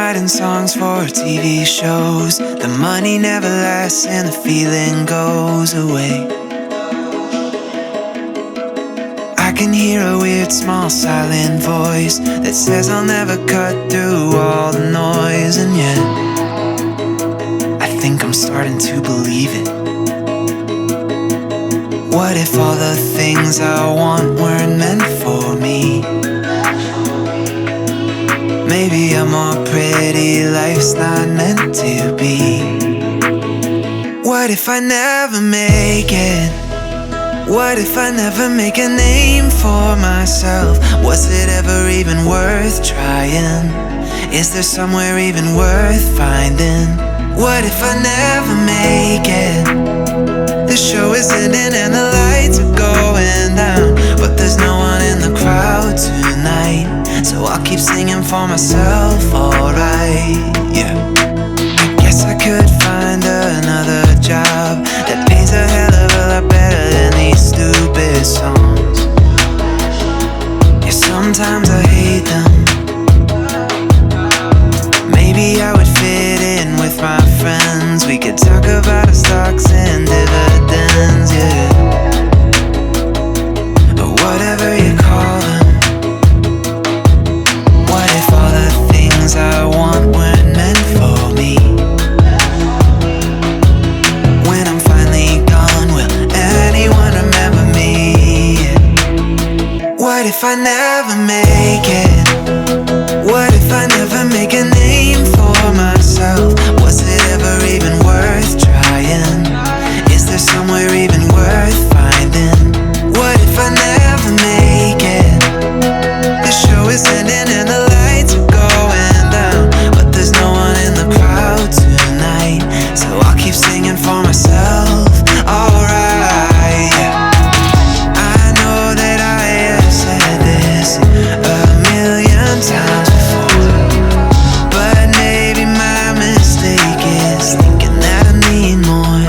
writing songs for TV shows. The money never lasts and the feeling goes away. I can hear a weird small silent voice that says I'll never cut through all the noise. And yet I think I'm starting to believe it. What if all the things I want weren't meant for me? Maybe a more pretty life's not meant to be. What if I never make it? What if I never make a name for myself? Was it ever even worth trying? Is there somewhere even worth finding? What if I never make it? The show is ending and the lights are going down, but there's no one in the crowd tonight, so I'll keep singing for myself, alright, yeah. I guess I could find another job that pays a hell of a lot better than these stupid songs. Yeah, sometimes I hate them. Maybe I would fit in with my friends. We could talk about our stocks and dividends, yeah, or whatever you call them. What if all the things I want weren't meant for me? When I'm finally gone, will anyone remember me? What if I never make it? What if I never make a name for myself? Was it ever even worth trying? Is there somewhere even worth finding? What if I never make it? The show is ending and the lights are going down, but there's no one in the crowd tonight, so I'll keep singing for myself, alright. I know that I have said this a million times before, but maybe my mistake is thinking that I need more.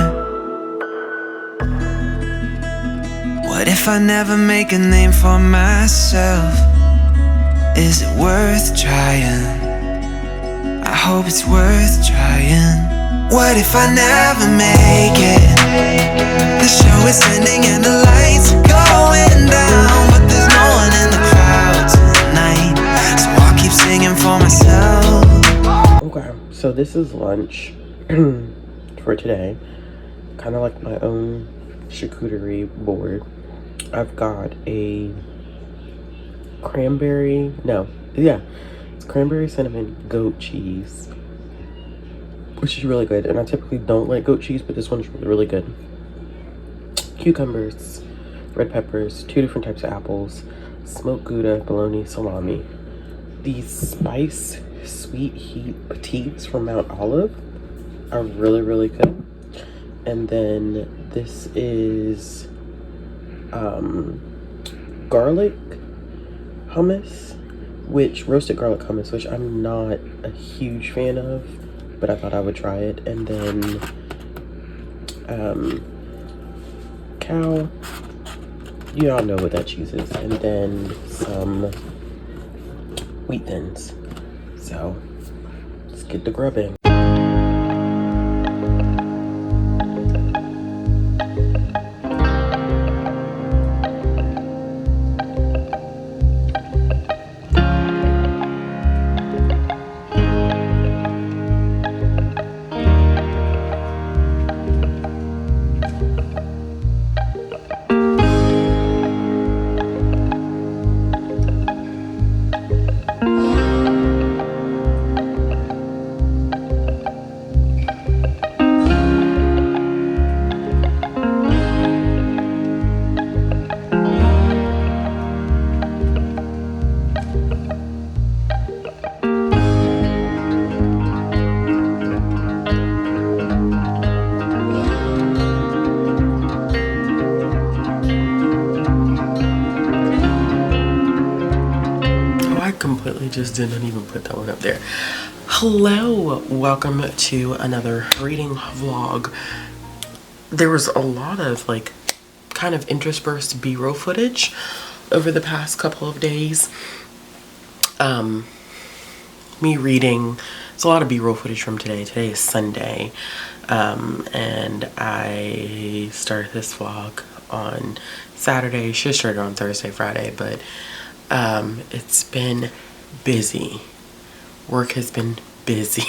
What if I never make a name for myself? Is it worth trying? I hope it's worth trying. What if I never make it? The show is ending and the lights are going down, but there's no one in the crowd tonight, so I'll keep singing for myself. Okay, so this is lunch for today. Kind of like my own charcuterie board. I've got a it's cranberry cinnamon goat cheese, which is really good, and I typically don't like goat cheese, but this one's really good. Cucumbers, red peppers, 2 different types of apples, smoked Gouda, bologna, salami. These spice sweet heat petites from Mount Olive are really good. And then this is garlic hummus, roasted garlic hummus, which I'm not a huge fan of, but I thought I would try it. And then cow, you all know what that cheese is. And then some wheat thins. So let's get to grubbing. Just didn't even put that one up there. Hello, welcome to another reading vlog. There was a lot of like kind of interspersed B-roll footage over the past couple of days. Me reading It's a lot of B-roll footage from today. Today is Sunday, and I started this vlog on Saturday. Should have started on Thursday, Friday, but it's been busy. Work has been busy.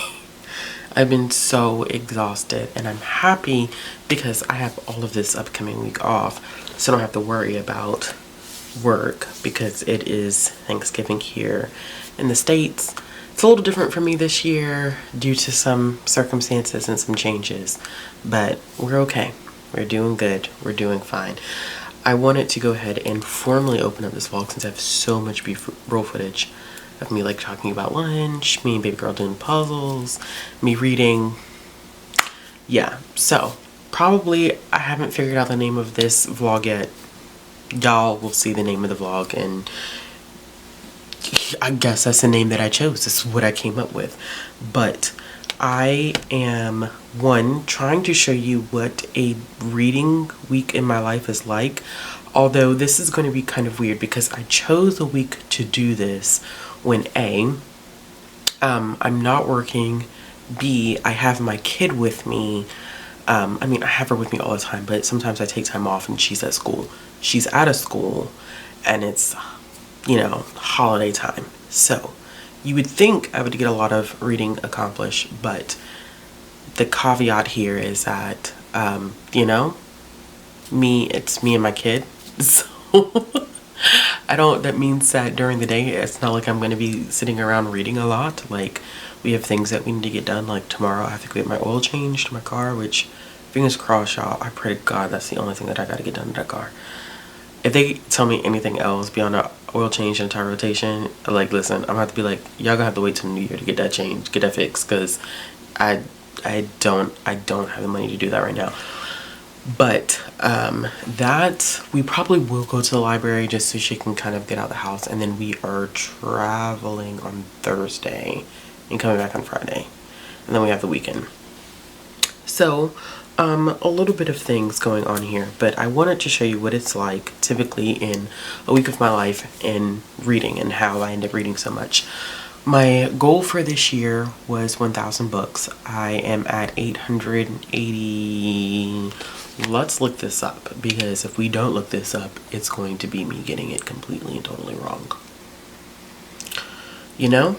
I've been so exhausted, and I'm happy because I have all of this upcoming week off, so I don't have to worry about work because it is Thanksgiving here in the States. It's a little different for me this year due to some circumstances and some changes, but we're okay. We're doing good. We're doing fine. I wanted to go ahead and formally open up this vlog since I have so much B-roll footage of me like talking about lunch, me and baby girl doing puzzles, me reading. Yeah, so probably I haven't figured out the name of this vlog yet. Y'all will see the name of the vlog, and I guess that's the name that I chose. This is what I came up with. But I am, one, trying to show you what a reading week in my life is like. Although this is going to be kind of weird because I chose a week to do this when A, I'm not working, B, I have my kid with me. I mean, I have her with me all the time, but sometimes I take time off and she's at school. She's out of school and it's, you know, holiday time. So you would think I would get a lot of reading accomplished, but the caveat here is that, you know, it's me and my kid. So that means that during the day, it's not like I'm going to be sitting around reading a lot. Like, we have things that we need to get done. Like tomorrow I have to get my oil changed to my car, which, fingers crossed, y'all, I pray to God that's the only thing that I got to get done to that car. If they tell me anything else beyond an oil change and tire rotation, like, listen, I'm gonna have to be like, y'all gonna have to wait till New Year to get that changed, get that fixed, because I don't have the money to do that right now. But that we probably will go to the library just so she can kind of get out of the house, and then we are traveling on Thursday and coming back on Friday, and then we have the weekend. So a little bit of things going on here, but I wanted to show you what it's like typically in a week of my life in reading and how I end up reading so much. My goal for this year was 1,000 books. I am at 880. Let's look this up, because if we don't look this up, it's going to be me getting it completely and totally wrong. You know,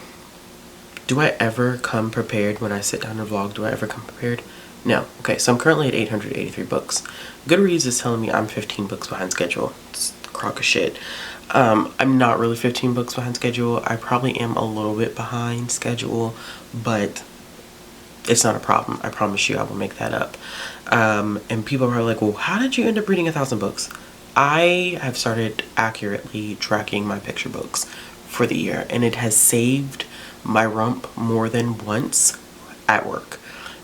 do I ever come prepared when I sit down and vlog? Do I ever come prepared? No. Okay, so I'm currently at 883 books. Goodreads is telling me I'm 15 books behind schedule. It's a crock of shit. I'm not really 15 books behind schedule. I probably am a little bit behind schedule, but it's not a problem. I promise you I will make that up. And people are like, well, how did you end up reading 1,000 books? I have started accurately tracking my picture books for the year, and it has saved my rump more than once at work.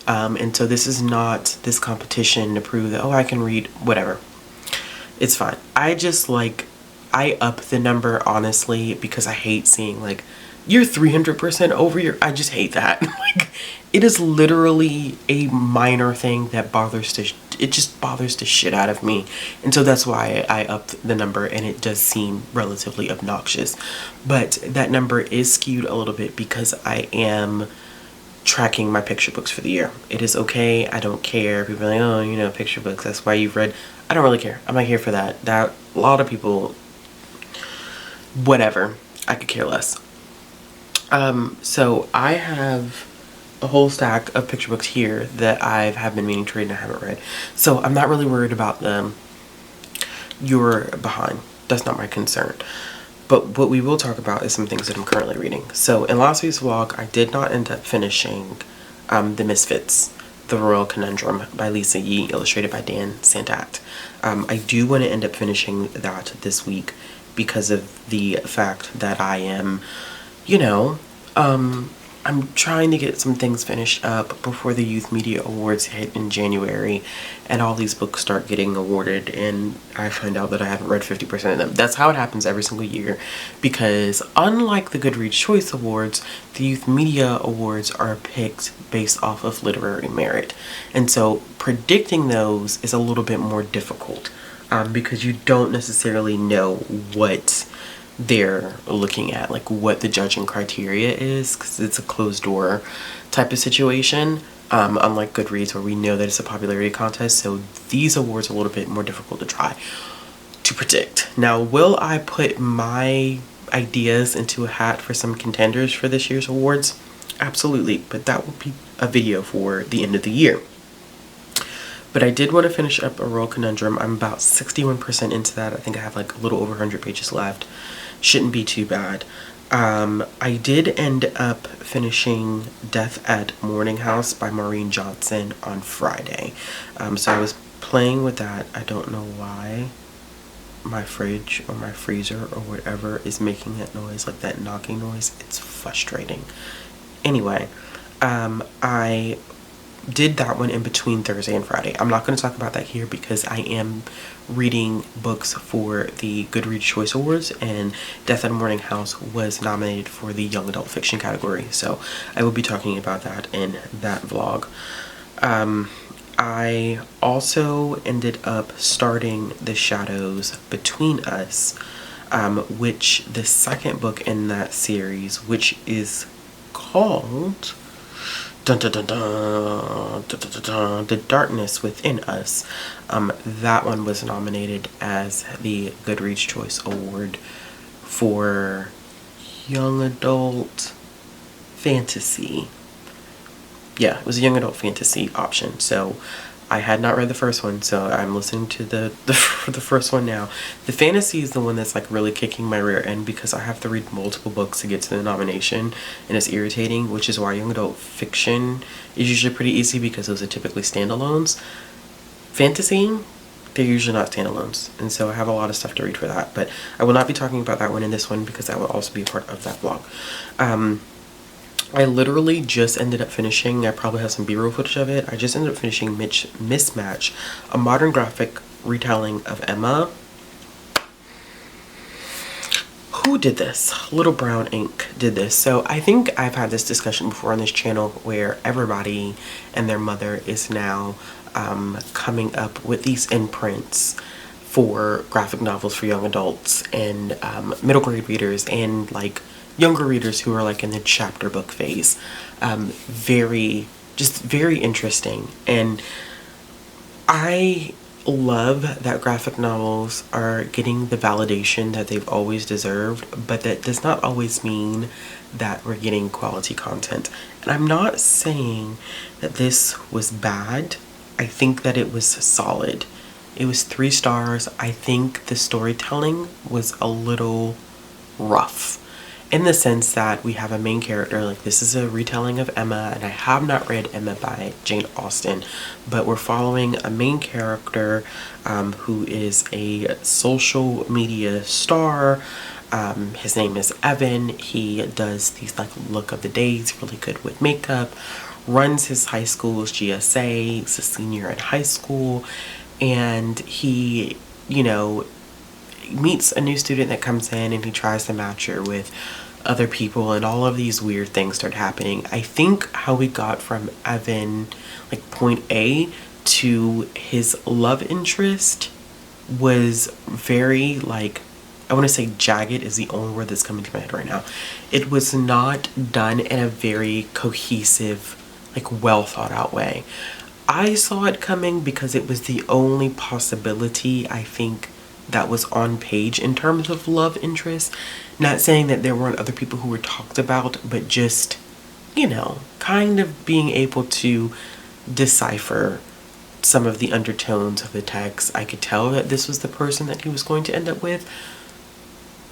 And so this is not this competition to prove that, oh, I can read, whatever. It's fine. I up the number, honestly, because I hate seeing, like, you're 300% over your, I just hate that. Like, it is literally a minor thing that it just bothers the shit out of me. And so that's why I upped the number, and it does seem relatively obnoxious. But that number is skewed a little bit because I am tracking my picture books for the year. It is okay. I don't care. People are like, oh, you know, picture books, that's why you've read. I don't really care. I'm not here for that. A lot of people, whatever. I could care less. So I have a whole stack of picture books here that I have been meaning to read and I haven't read. So I'm not really worried about them. You're behind. That's not my concern. But what we will talk about is some things that I'm currently reading. So in last week's vlog, I did not end up finishing The Misfits, The Royal Conundrum by Lisa Yee, illustrated by Dan Santat. I do want to end up finishing that this week because of the fact that I am, you know, I'm trying to get some things finished up before the Youth Media Awards hit in January and all these books start getting awarded and I find out that I haven't read 50% of them. That's how it happens every single year, because unlike the Goodreads Choice Awards, the Youth Media Awards are picked based off of literary merit. And so predicting those is a little bit more difficult because you don't necessarily know what they're looking at, like what the judging criteria is, because it's a closed door type of situation, unlike Goodreads where we know that it's a popularity contest. So these awards are a little bit more difficult to try to predict. Now, will I put my ideas into a hat for some contenders for this year's awards? Absolutely, but that will be a video for the end of the year. But I did want to finish up A Royal Conundrum. I'm about 61% into that. I think I have like a little over 100 pages left. Shouldn't be too bad. I did end up finishing Death at Morning House by Maureen Johnson on Friday. So I was playing with that. I don't know why my fridge or my freezer or whatever is making that noise, like that knocking noise. It's frustrating. Anyway, I did that one in between Thursday and Friday. I'm not going to talk about that here because I am reading books for the Goodreads Choice Awards, and Death at a Morning House was nominated for the Young Adult Fiction category, so I will be talking about that in that vlog. I also ended up starting The Shadows Between Us, which the second book in that series, which is called dun, dun, dun, dun, dun, dun, dun, dun, The Darkness Within Us. That one was nominated as the Goodreads Choice Award for Young Adult Fantasy. Yeah, it was a Young Adult Fantasy option. So I had not read the first one, so I'm listening to the first one now. The fantasy is the one that's like really kicking my rear end because I have to read multiple books to get to the nomination, and it's irritating, which is why Young Adult Fiction is usually pretty easy because those are typically standalones. Fantasy, they're usually not standalones, and so I have a lot of stuff to read for that, but I will not be talking about that one in this one because that will also be a part of that vlog. I literally just ended up finishing, I probably have some B-roll footage of it, I just ended up finishing Mismatch, a modern graphic retelling of Emma. Who did this? Little Brown Ink did this. So I think I've had this discussion before on this channel where everybody and their mother is now coming up with these imprints for graphic novels for young adults and middle grade readers and like younger readers who are like in the chapter book phase. Very interesting. And I love that graphic novels are getting the validation that they've always deserved, but that does not always mean that we're getting quality content. And I'm not saying that this was bad. I think that it was solid. It was 3 stars. I think the storytelling was a little rough, in the sense that we have a main character, like this is a retelling of Emma, and I have not read Emma by Jane Austen, but we're following a main character who is a social media star. His name is Evan. He does these like look of the day, he's really good with makeup, runs his high school's GSA, he's a senior in high school, and he, you know, meets a new student that comes in and he tries to match her with other people, and all of these weird things start happening. I think how we got from Evan, like point A, to his love interest was very like, I want to say jagged is the only word that's coming to my head right now. It was not done in a very cohesive, like well thought out way. I saw it coming because it was the only possibility I think that was on page in terms of love interest. Not saying that there weren't other people who were talked about, but just, you know, kind of being able to decipher some of the undertones of the text. I could tell that this was the person that he was going to end up with,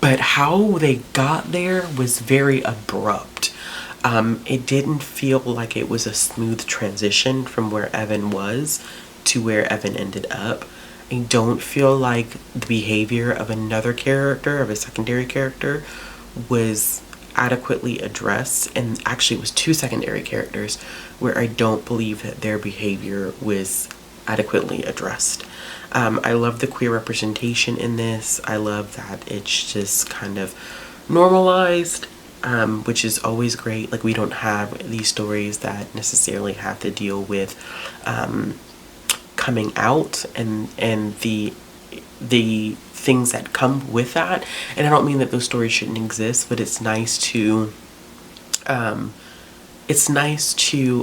but how they got there was very abrupt. It didn't feel like it was a smooth transition from where Evan was to where Evan ended up. I don't feel like the behavior of another character, of a secondary character, was adequately addressed. And actually it was 2 secondary characters where I don't believe that their behavior was adequately addressed. I love the queer representation in this. I love that it's just kind of normalized, which is always great. Like, we don't have these stories that necessarily have to deal with coming out and the the things that come with that. And I don't mean that those stories shouldn't exist, but it's nice to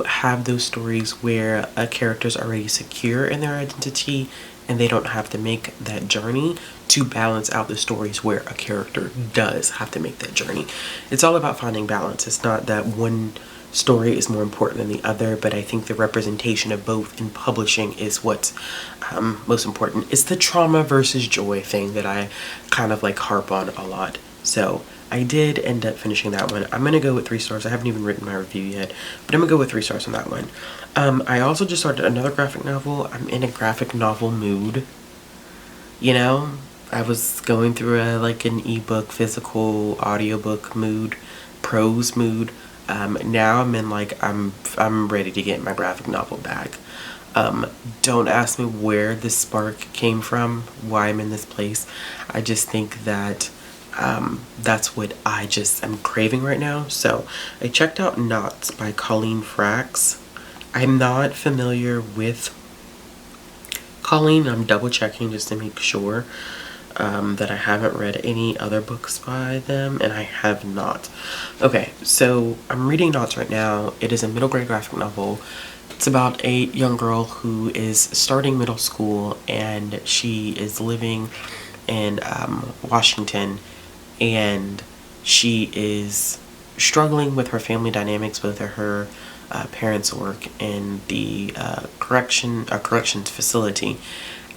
have those stories where a character's already secure in their identity and they don't have to make that journey, to balance out the stories where a character does have to make that journey. It's all about finding balance. It's not that one story is more important than the other, but I think the representation of both in publishing is what's most important. It's the trauma versus joy thing that I kind of like harp on a lot. So I did end up finishing that one. I'm gonna go with 3 stars. I haven't even written my review yet, but I'm gonna go with 3 stars on that one. I also just started another graphic novel. I'm in a graphic novel mood. You know, I was going through an ebook, physical, audiobook mood, prose mood. Now I'm in I'm ready to get my graphic novel back. Don't ask me where this spark came from, why I'm in this place. I just think that that's what I'm craving right now. So I checked out Knots by Colleen Frax. I'm not familiar with Colleen. I'm double checking just to make sure that I haven't read any other books by them, and I have not. Okay, so I'm reading Knots right now. It is a middle grade graphic novel. It's about a young girl who is starting middle school, and she is living in Washington, and she is struggling with her family dynamics with her parents work in the corrections facility,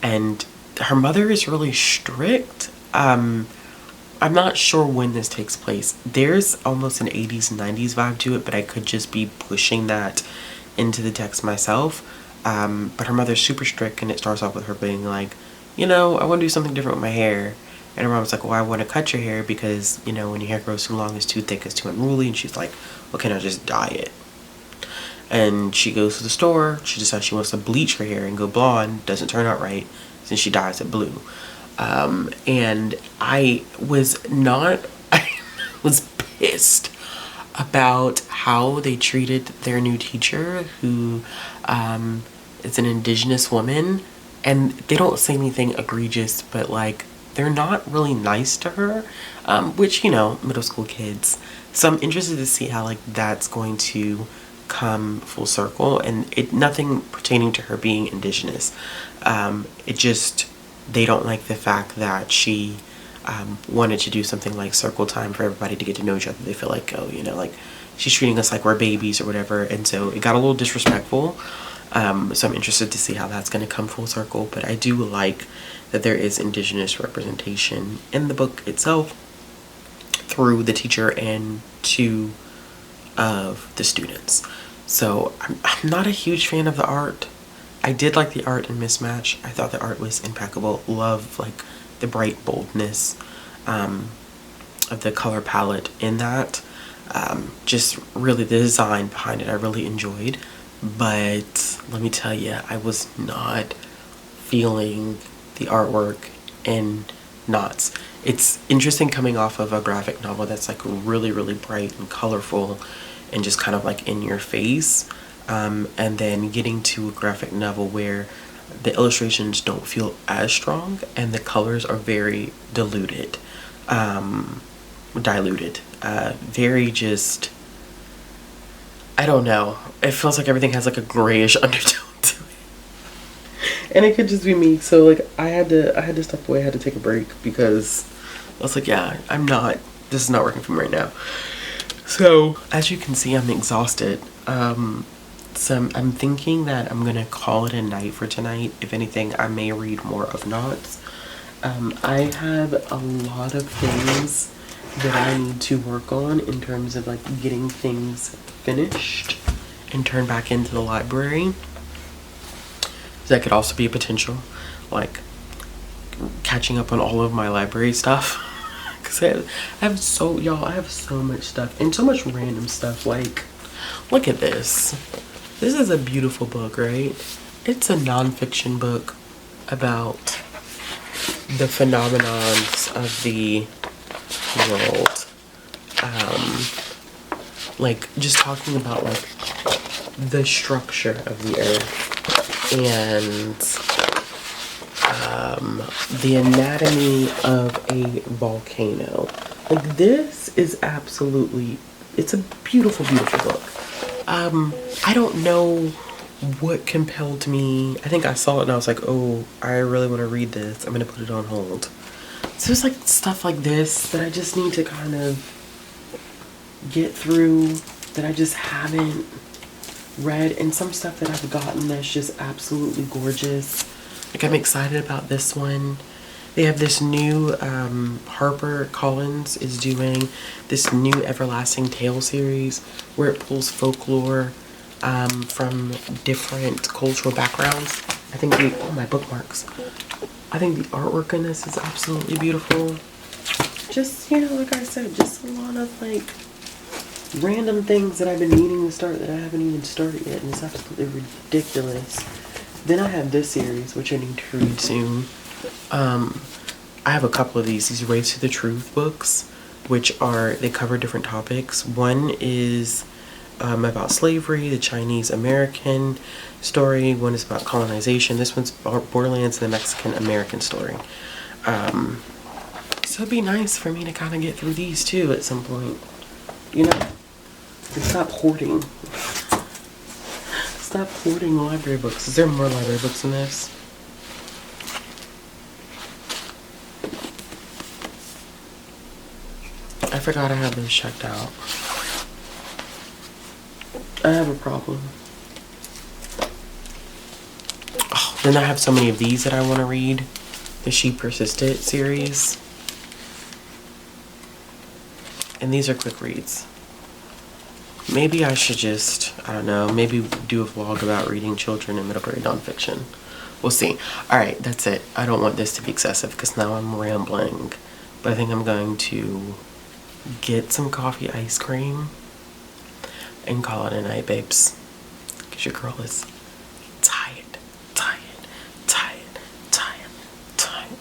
and her mother is really strict. I'm not sure when this takes place. There's almost an 80s, 90s vibe to it, but I could just be pushing that into the text myself. But her mother's super strict, and it starts off with her being like, I want to do something different with my hair. And her mom's like, well, I want to cut your hair because, when your hair grows too long, it's too thick, it's too unruly. And she's like, well, can I just dye it? And she goes to the store. She decides she wants to bleach her hair and go blonde. Doesn't turn out right since she dyes it blue. And I was pissed about how they treated their new teacher, who is an indigenous woman. And they don't say anything egregious, but they're not really nice to her, which, middle school kids. So I'm interested to see how that's going to come full circle, and nothing pertaining to her being indigenous. They don't like the fact that she wanted to do something like circle time for everybody to get to know each other. They feel like, she's treating us like we're babies or whatever, and so it got a little disrespectful. So I'm interested to see how that's going to come full circle, but I do like that there is indigenous representation in the book itself through the teacher and 2 of the students. So I'm not a huge fan of the art. I did like the art in Mismatch. I thought the art was impeccable. Love the bright boldness of the color palette in that. Just really the design behind it I really enjoyed. But let me tell you, I was not feeling the artwork in Knots. It's interesting coming off of a graphic novel that's really, really bright and colorful and just kind of in your face. And then getting to a graphic novel where the illustrations don't feel as strong and the colors are very diluted. Very just, I don't know. It feels like everything has a grayish undertone to it. And it could just be me. So I had to step away. I had to take a break because I was like, yeah, this is not working for me right now. So as you can see, I'm exhausted. So I'm thinking that I'm gonna call it a night for tonight. If anything, I may read more of Knots. I have a lot of things that I need to work on in terms of getting things finished and turned back into the library. That could also be a potential, catching up on all of my library stuff. Cause I have so much stuff and so much random stuff. Look at this. This is a beautiful book, right? It's a nonfiction book about the phenomenons of the world. Just talking about the structure of the earth and The Anatomy of a Volcano. Like, this is absolutely, it's a beautiful, beautiful book. I don't know what compelled me. I think I saw it and I was like, oh, I really want to read this. I'm gonna put it on hold. So it's like stuff like this that I just need to kind of get through, that I just haven't read, and some stuff that I've gotten that's just absolutely gorgeous. Like, I'm excited about this one. They have this new, Harper Collins is doing this new Everlasting Tale series where it pulls folklore from different cultural backgrounds. I think oh, my bookmarks. I think the artwork in this is absolutely beautiful. Just, you know, like I said, just a lot of like random things that I've been meaning to start that I haven't even started yet, and it's absolutely ridiculous. Then I have this series, which I need to read soon. I have a couple of these Race to the Truth books, which are, they cover different topics. One is about slavery, the Chinese American story. One is about colonization. This one's Borderlands and the Mexican American story. So it'd be nice for me to kind of get through these too at some point. You know, and stop hoarding. Stop hoarding library books. Is there more library books in this? I forgot I had those checked out. I have a problem. Oh, then I have so many of these that I want to read. The She Persisted series. And these are quick reads. Maybe I should just, I don't know, maybe do a vlog about reading children and middle grade nonfiction. We'll see. Alright, that's it. I don't want this to be excessive because now I'm rambling. But I think I'm going to get some coffee ice cream and call it a night, babes. Because your girl is tired.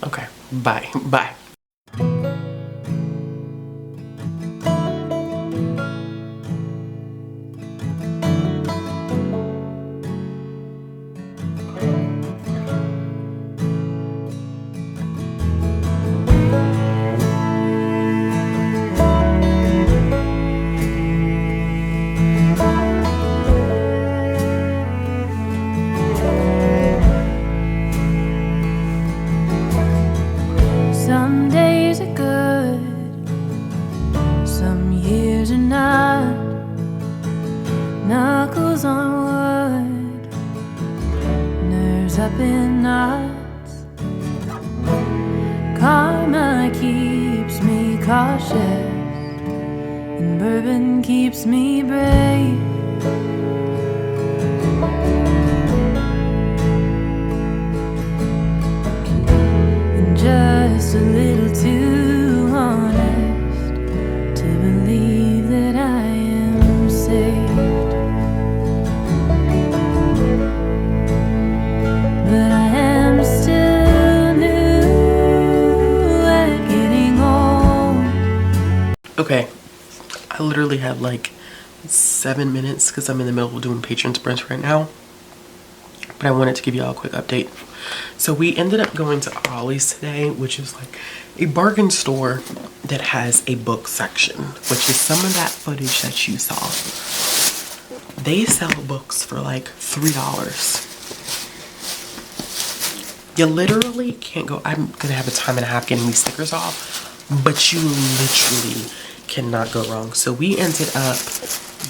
Okay, bye. Bye. Okay, I literally have like 7 minutes because I'm in the middle of doing patron sprints right now. But I wanted to give you all a quick update. So we ended up going to Ollie's today, which is like a bargain store that has a book section, which is some of that footage that you saw. They sell books for like $3. You literally can't go, I'm gonna have a time and a half getting these stickers off, but you literally cannot go wrong. So we ended up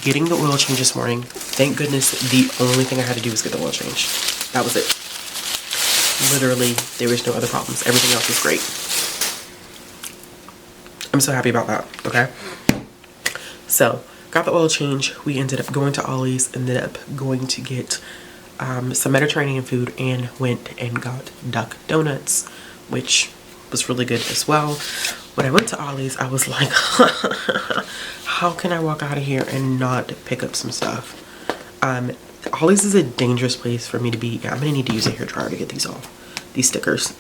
getting the oil change this morning. Thank goodness the only thing I had to do was get the oil change. That was it. Literally, there was no other problems. Everything else was great. I'm so happy about that, okay? So, got the oil change. We ended up going to Ollie's, ended up going to get some Mediterranean food, and went and got duck donuts, which was really good as well. When I went to Ollie's, I was like, how can I walk out of here and not pick up some stuff? Ollie's is a dangerous place for me to be. Yeah, I'm gonna need to use a hairdryer to get these off, these stickers,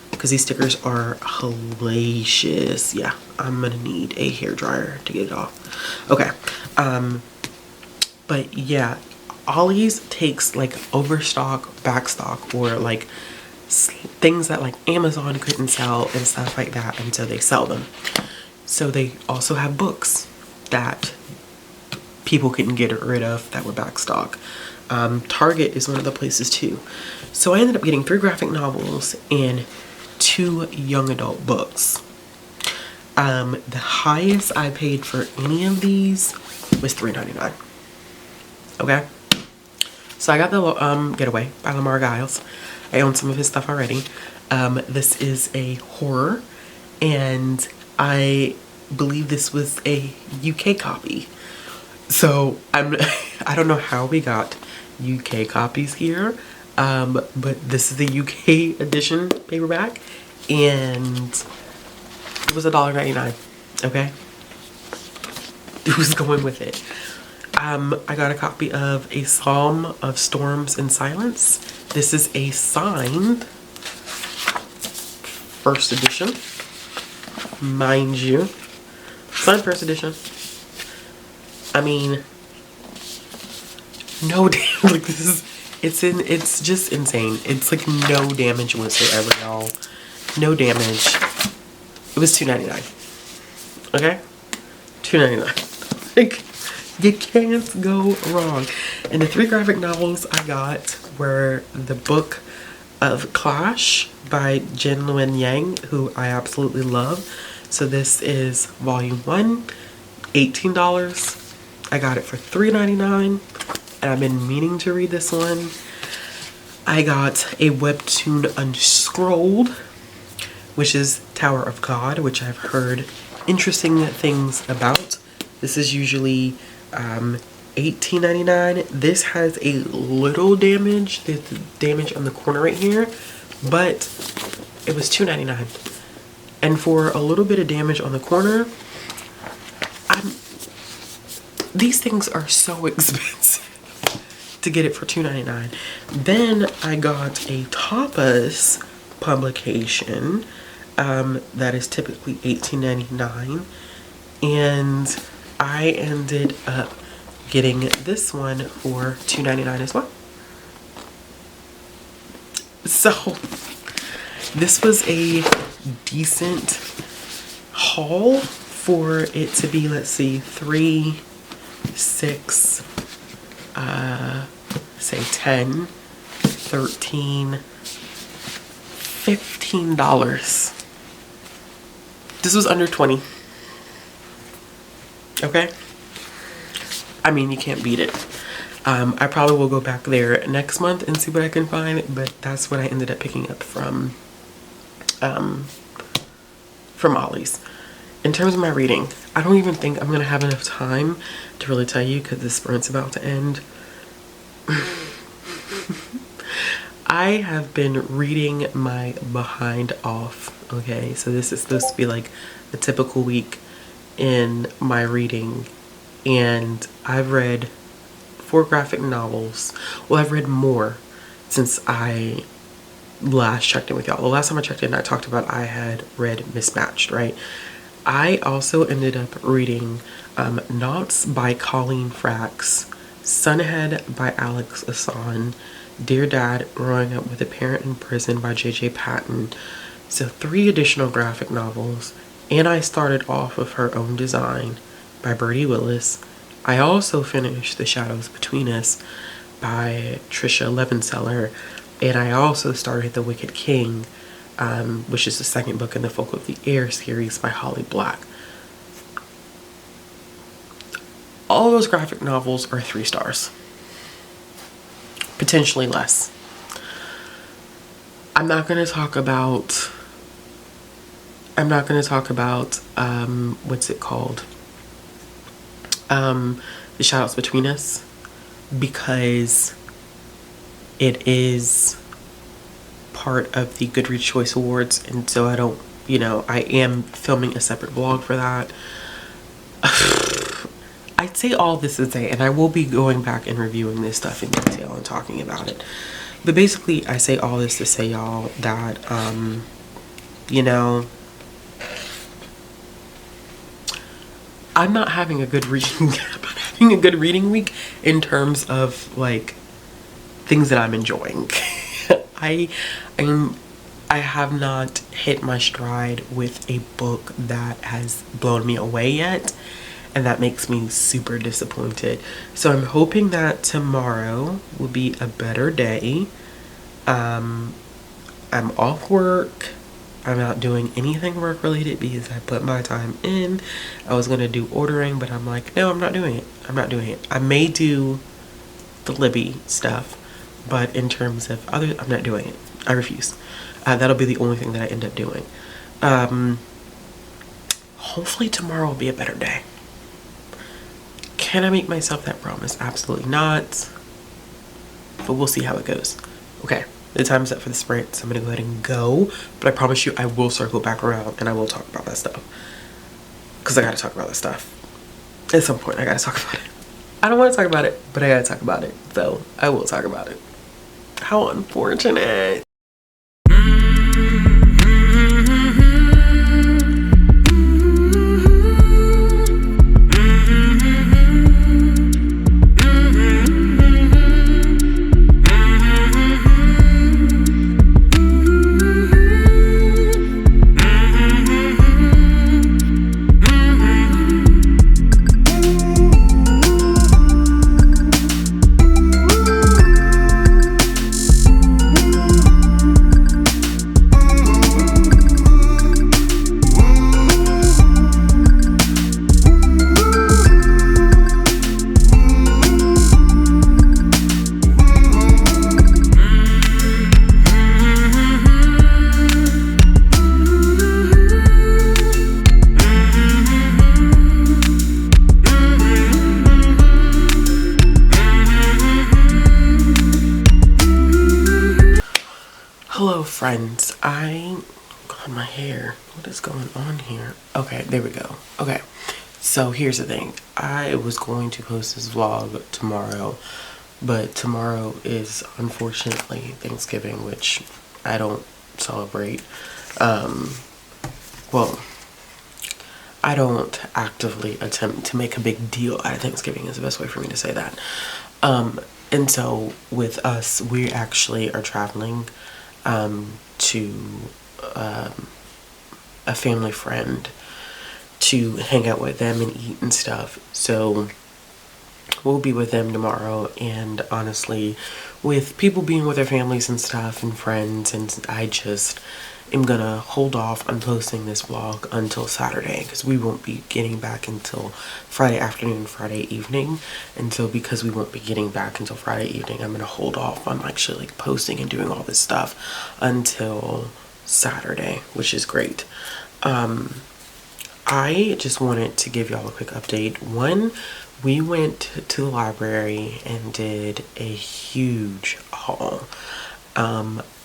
because these stickers are hellacious. Yeah, I'm gonna need a hairdryer to get it off. Okay, but yeah, Ollie's takes like overstock, backstock, or like things that like Amazon couldn't sell and stuff like that until they sell them. So they also have books that people couldn't get rid of that were back stock. Target is one of the places too. So I ended up getting 3 graphic novels and 2 young adult books. The highest I paid for any of these was $3.99. Okay, so I got the Getaway by Lamar Giles. I own some of his stuff already. This is a horror, and I believe this was a UK copy. So I don't know how we got UK copies here, but this is the UK edition paperback, and it was $1.99. Okay, who's going with it? I got a copy of A Psalm of Storms and Silence. This is a signed first edition, mind you. Signed first edition. I mean, no damage. Like this is, it's just insane. It's like no damage whatsoever, y'all. No damage. It was $2.99. Okay, $2.99. Like, you can't go wrong. And the 3 graphic novels I got were The Book of Clash by Jin Luen Yang, who I absolutely love. So this is volume 1, $18. I got it for $3.99, and I've been meaning to read this one. I got a webtoon Unscrolled, which is Tower of God, which I've heard interesting things about. This is usually $18.99. This has a little damage. There's damage on the corner right here, but it was $2.99. And for a little bit of damage on the corner, these things are so expensive to get it for $2.99. Then I got a Tapas publication that is typically $18.99, and I ended up getting this one for $2.99 as well. So this was a decent haul for it to be, let's see, 3, 6, say 10, 13, $15. This was under 20. Okay, I mean, you can't beat it. I probably will go back there next month and see what I can find, but that's what I ended up picking up from Ollie's. In terms of my reading, I don't even think I'm gonna have enough time to really tell you because this sprint's about to end. I have been reading my behind off. Okay, so this is supposed to be like a typical week in my reading, and I've read 4 graphic novels. Well, I've read more since I last checked in with y'all. The last time I checked in, I talked about I had read Mismatched, right? I also ended up reading Knots by Colleen Frax, Sunhead by Alex Assan, Dear Dad, Growing Up with a Parent in Prison by J.J. Patton. So 3 additional graphic novels. And I started off with Her Own Design by Birdie Willis. I also finished The Shadows Between Us by Trisha Levenseller. And I also started The Wicked King, which is the second book in the Folk of the Air series by Holly Black. All those graphic novels are 3 stars. Potentially less. I'm not going to talk about what's it called? The Shadows Between Us, because it is part of the Goodreads Choice Awards, and so I don't, I am filming a separate vlog for that. I'd say all this to say, and I will be going back and reviewing this stuff in detail and talking about it. But basically, I say all this to say, y'all, that, I'm not having a good reading. I'm having a good reading week in terms of like things that I'm enjoying. I have not hit my stride with a book that has blown me away yet, and that makes me super disappointed. So I'm hoping that tomorrow will be a better day. I'm off work. I'm not doing anything work related because I put my time in. I was gonna do ordering, but I'm like, no, I'm not doing it. I'm not doing it. I may do the Libby stuff, but in terms of other, I'm not doing it. I refuse. That'll be the only thing that I end up doing. Hopefully tomorrow will be a better day. Can I make myself that promise? Absolutely not. But we'll see how it goes. Okay, the time's up for the sprint, so I'm gonna go ahead and go. But I promise you, I will circle back around and I will talk about that stuff. Because I gotta talk about that stuff. At some point, I gotta talk about it. I don't want to talk about it, but I gotta talk about it. So I will talk about it. How unfortunate. Hello friends, I got my hair. What is going on here? Okay, there we go. Okay, so here's the thing. I was going to post this vlog tomorrow, but tomorrow is unfortunately Thanksgiving, which I don't celebrate. Well, I don't actively attempt to make a big deal out of Thanksgiving is the best way for me to say that. And so with us, we actually are traveling to a family friend to hang out with them and eat and stuff. So we'll be with them tomorrow, and honestly, with people being with their families and stuff and friends, and I just am gonna hold off on posting this vlog until Saturday because we won't be getting back until Friday afternoon, Friday evening. And so because we won't be getting back until Friday evening, I'm gonna hold off on actually like posting and doing all this stuff until Saturday, which is great. I just wanted to give y'all a quick update. One, we went to the library and did a huge haul.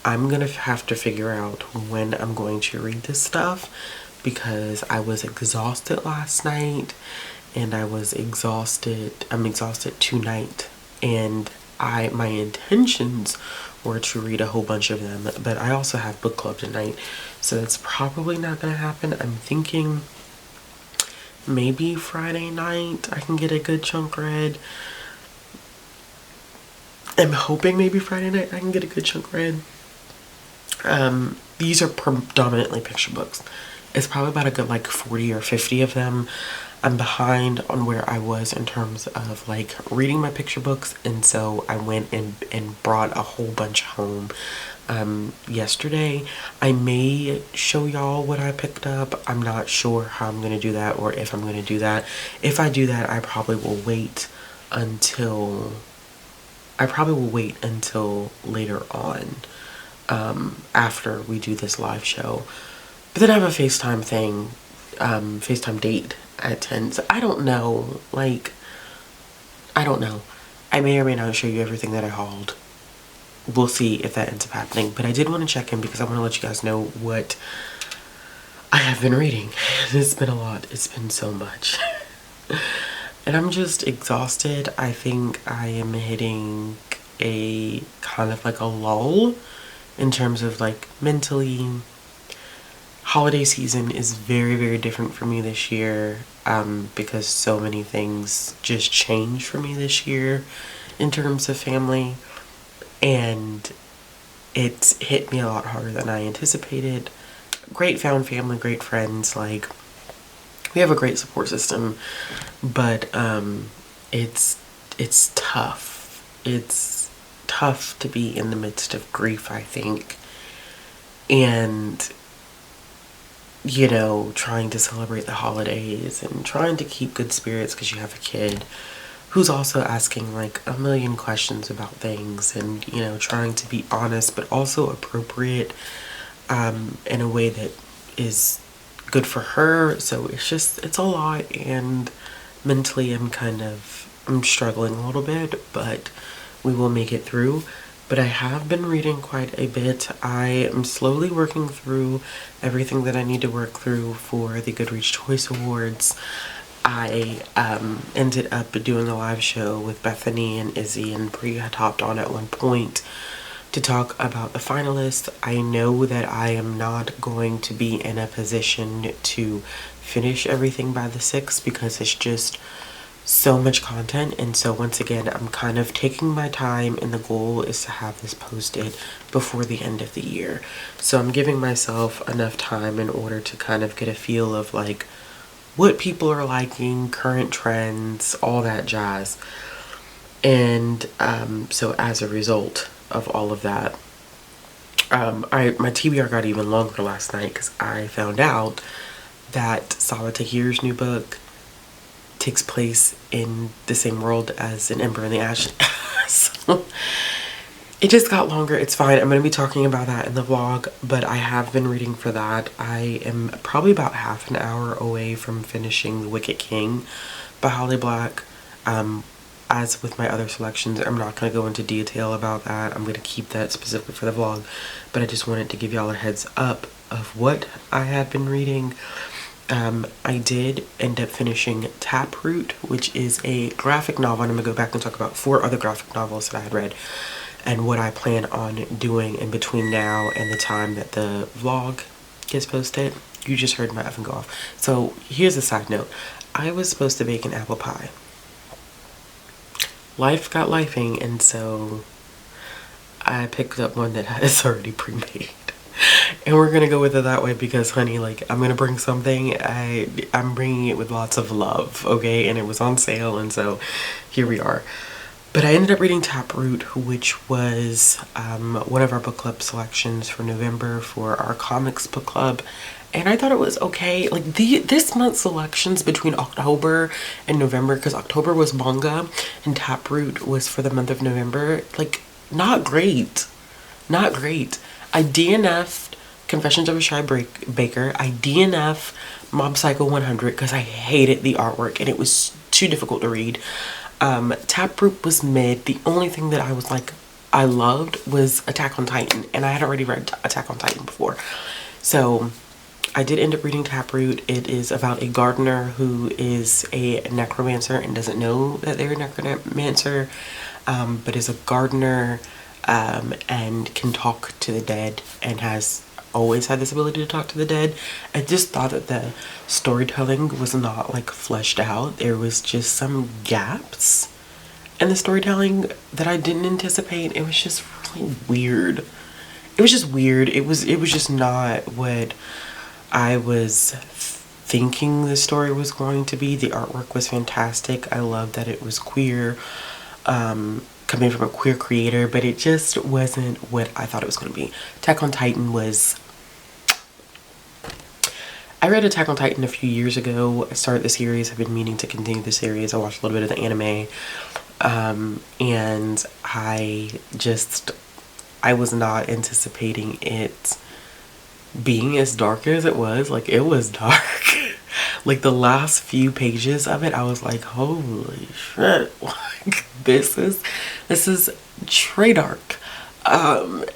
I'm gonna have to figure out when I'm going to read this stuff because I was exhausted last night and I'm exhausted tonight, and my intentions were to read a whole bunch of them, but I also have book club tonight, so that's probably not gonna happen. I'm thinking maybe Friday night I can get a good chunk read. I'm hoping maybe Friday night I can get a good chunk read. These are predominantly picture books. It's probably about a good like 40 or 50 of them. I'm behind on where I was in terms of like reading my picture books, and so I went and brought a whole bunch home yesterday. I may show y'all what I picked up. I'm not sure how I'm gonna do that or if I'm gonna do that. If I do that, I probably will wait until later on, after we do this live show. But then I have a FaceTime thing, FaceTime date at 10. So I don't know. Like, I don't know. I may or may not show you everything that I hauled. We'll see if that ends up happening. But I did want to check in because I want to let you guys know what I have been reading. It's been a lot. It's been so much. And I'm just exhausted. I think I am hitting a kind of like a lull in terms of like mentally. Holiday season is very, very different for me this year, because so many things just changed for me this year in terms of family, and it's hit me a lot harder than I anticipated. Great found family, great friends, like we have a great support system, but it's tough. It's tough to be in the midst of grief, I think, and you know, trying to celebrate the holidays and trying to keep good spirits because you have a kid who's also asking like a million questions about things, and you know, trying to be honest but also appropriate in a way that is good for her. So it's a lot, and mentally I'm struggling a little bit, but we will make it through. But I have been reading quite a bit. I am slowly working through everything that I need to work through for the Goodreads Choice Awards. I ended up doing a live show with Bethany and Izzy, and Brie had hopped on at one point to talk about the finalists. I know that I am not going to be in a position to finish everything by the 6th because it's just so much content, and so once again I'm kind of taking my time, and the goal is to have this posted before the end of the year. So I'm giving myself enough time in order to kind of get a feel of like what people are liking, current trends, all that jazz. And so as a result of all of that, my TBR got even longer last night because I found out that Salah Tahir's new book takes place in the same world as An Ember in the Ash. So it just got longer. It's fine. I'm going to be talking about that in the vlog, but I have been reading for that. I am probably about half an hour away from finishing The Wicked King by Holly Black. As with my other selections, I'm not going to go into detail about that. I'm going to keep that specifically for the vlog, but I just wanted to give y'all a heads up of what I had been reading. I did end up finishing Taproot, which is a graphic novel, and I'm going to go back and talk about 4 other graphic novels that I had read and what I plan on doing in between now and the time that the vlog gets posted. You just heard my oven go off. So here's a side note. I was supposed to bake an apple pie. Life got lifing, and so I picked up one that is already pre-made. And we're gonna go with it that way because, honey, like, I'm gonna bring something. I'm bringing it with lots of love, okay? And it was on sale, and so here we are. But I ended up reading Taproot, which was one of our book club selections for November for our comics book club. And I thought it was okay. Like, this month's selections between October and November, because October was manga and Taproot was for the month of November, like, not great. Not great. I DNF'd Confessions of a Shy Baker. I DNF'd Mob Psycho 100 because I hated the artwork and it was too difficult to read. Taproot was mid. The only thing that I was like, I loved was Attack on Titan, and I had already read Attack on Titan before. So I did end up reading Taproot. It is about a gardener who is a necromancer and doesn't know that they're a necromancer, but is a gardener and can talk to the dead and has always had this ability to talk to the dead. I just thought that the storytelling was not like fleshed out. There was just some gaps in the storytelling that I didn't anticipate. It was just really weird. It was just weird. It was just not what I was thinking the story was going to be. The artwork was fantastic. I love that it was queer, coming from a queer creator, but it just wasn't what I thought it was going to be. Attack on Titan was... I read Attack on Titan a few years ago. I started the series. I've been meaning to continue the series. I watched a little bit of the anime. And I was not anticipating it being as dark as it was. Like, it was dark. Like, the last few pages of it, I was like, holy shit. Like, this is très dark.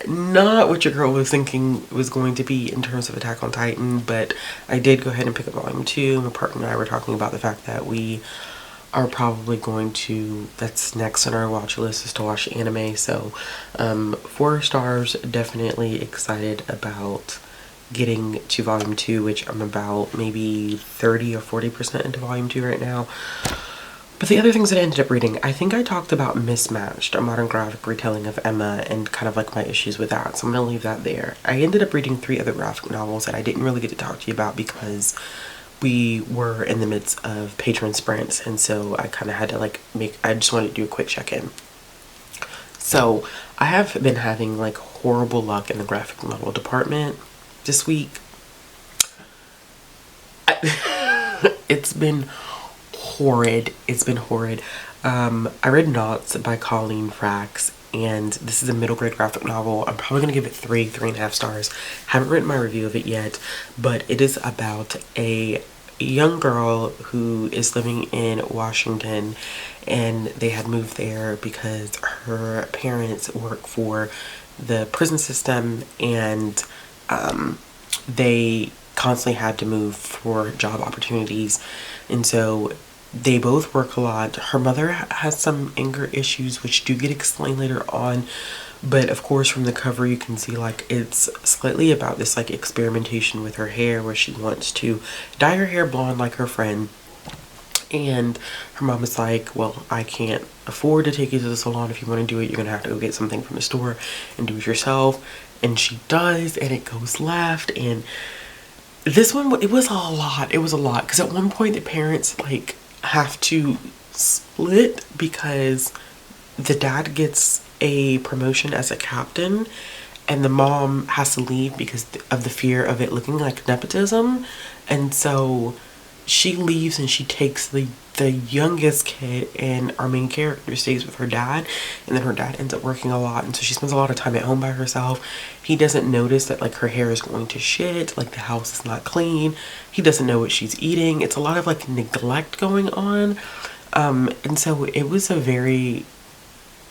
Not what your girl was thinking it was going to be in terms of Attack on Titan, but I did go ahead and pick up volume 2. My partner and I were talking about the fact that we are probably going to, that's next on our watch list, is to watch anime. So 4 stars. Definitely excited about getting to volume 2, which I'm about maybe 30 or 40% into volume 2 right now. But the other things that I ended up reading, I think I talked about Mismatched, a modern graphic retelling of Emma, and kind of like my issues with that. So I'm going to leave that there. I ended up reading 3 other graphic novels that I didn't really get to talk to you about because we were in the midst of patron sprints. And so I kind of had to I just wanted to do a quick check-in. So I have been having like horrible luck in the graphic novel department this week. It's been horrid. It's been horrid. I read Knots by Colleen Frax, and this is a middle grade graphic novel. I'm probably gonna give it 3.5 stars. Haven't written my review of it yet, but it is about a young girl who is living in Washington, and they had moved there because her parents work for the prison system, and they constantly had to move for job opportunities, and so they both work a lot. Her mother has some anger issues, which do get explained later on, but of course from the cover you can see like it's slightly about this like experimentation with her hair, where she wants to dye her hair blonde like her friend, and her mom is like, well, I can't afford to take you to the salon. If you want to do it, you're gonna have to go get something from the store and do it yourself. And she does, and it goes left. And this one, it was a lot. It was a lot, because at one point the parents like have to split because the dad gets a promotion as a captain and the mom has to leave because of the fear of it looking like nepotism. And so she leaves and she takes the youngest kid, and our main character stays with her dad, and then her dad ends up working a lot, and so she spends a lot of time at home by herself. He doesn't notice that like her hair is going to shit, like the house is not clean. He doesn't know what she's eating. It's a lot of like neglect going on, and so it was a very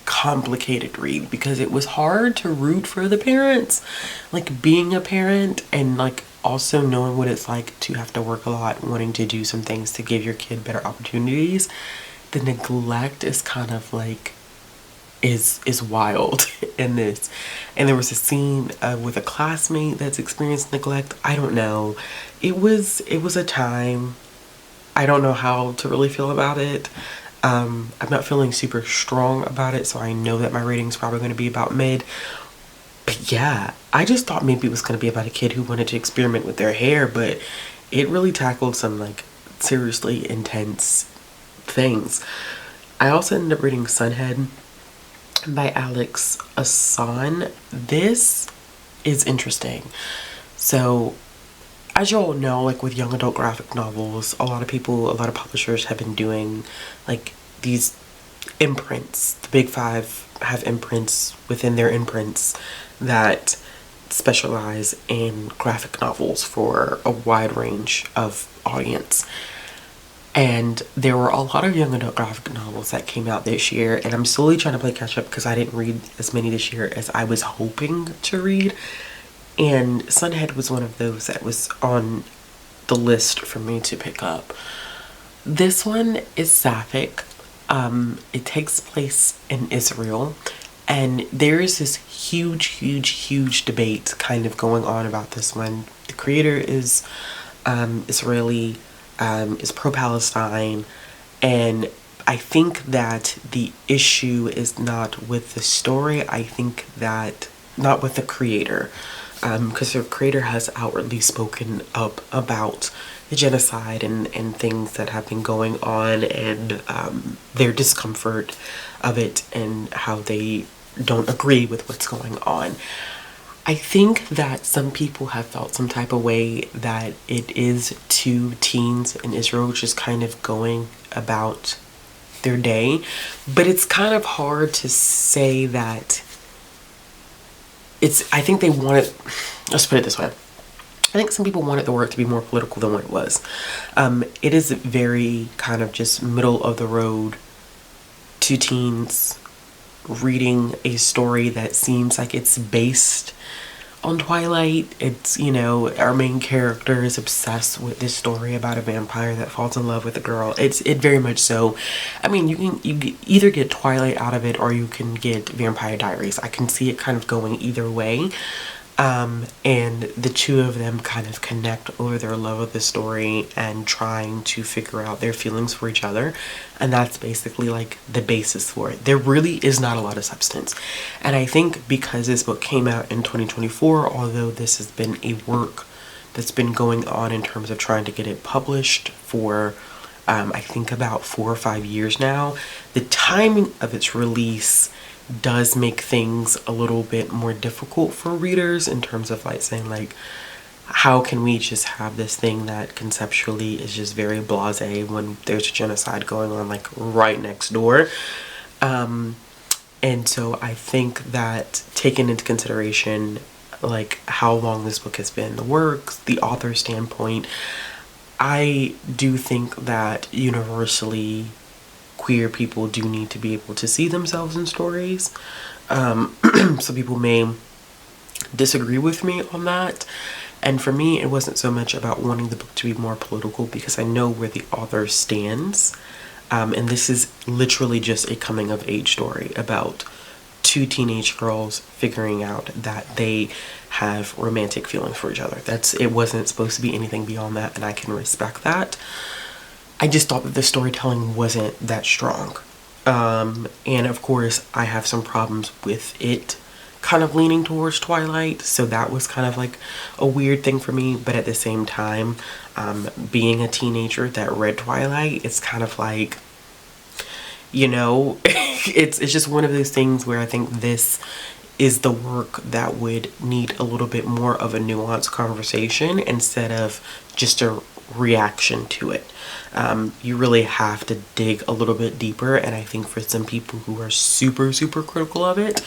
complicated read because it was hard to root for the parents, like being a parent and like also knowing what it's like to have to work a lot, wanting to do some things to give your kid better opportunities. The neglect is kind of like is wild in this. And there was a scene with a classmate that's experienced neglect. I don't know. It was a time. I don't know how to really feel about it. I'm not feeling super strong about it, so I know that my rating's probably going to be about mid. But yeah, I just thought maybe it was going to be about a kid who wanted to experiment with their hair, but it really tackled some like seriously intense things. I also ended up reading Sunhead by Alex Asan. This is interesting. So as you all know, like with young adult graphic novels, a lot of publishers have been doing like these imprints. The big 5 have imprints within their imprints that specialize in graphic novels for a wide range of audience. And there were a lot of young adult graphic novels that came out this year, and I'm slowly trying to play catch up because I didn't read as many this year as I was hoping to read. And Sunhead was one of those that was on the list for me to pick up. This one is sapphic. It takes place in Israel, and there is this huge debate kind of going on about this one. The creator is Israeli, is pro-Palestine, and I think that the issue is not with the story. I think that not with the creator, because the creator has outwardly spoken up about the genocide and things that have been going on, and their discomfort of it and how they don't agree with what's going on. I think that some people have felt some type of way that it is 2 teens in Israel just kind of going about their day, but it's kind of hard to say that I think they wanted, let's put it this way. I think some people wanted the work to be more political than what it was. It is very kind of just middle of the road, 2 teens reading a story that seems like it's based on Twilight. It's, you know, our main character is obsessed with this story about a vampire that falls in love with a girl. It very much so. I mean, you can either get Twilight out of it or you can get Vampire Diaries. I can see it kind of going either way. And the two of them kind of connect over their love of the story and trying to figure out their feelings for each other. And that's basically like the basis for it. There really is not a lot of substance. And I think because this book came out in 2024, although this has been a work that's been going on in terms of trying to get it published for I think about 4 or 5 years now, the timing of its release does make things a little bit more difficult for readers in terms of like saying like, how can we just have this thing that conceptually is just very blasé when there's a genocide going on like right next door. And so I think that taking into consideration like how long this book has been in the works, the author's standpoint, I do think that universally queer people do need to be able to see themselves in stories. So people may disagree with me on that. And for me, it wasn't so much about wanting the book to be more political because I know where the author stands. And this is literally just a coming of age story about 2 teenage girls figuring out that they have romantic feelings for each other. It wasn't supposed to be anything beyond that, and I can respect that. I just thought that the storytelling wasn't that strong. And of course, I have some problems with it kind of leaning towards Twilight, so that was kind of like a weird thing for me. But at the same time, being a teenager that read Twilight, it's kind of like, you know, it's just one of those things where I think this is the work that would need a little bit more of a nuanced conversation instead of just a reaction to it. You really have to dig a little bit deeper, and I think for some people who are super critical of it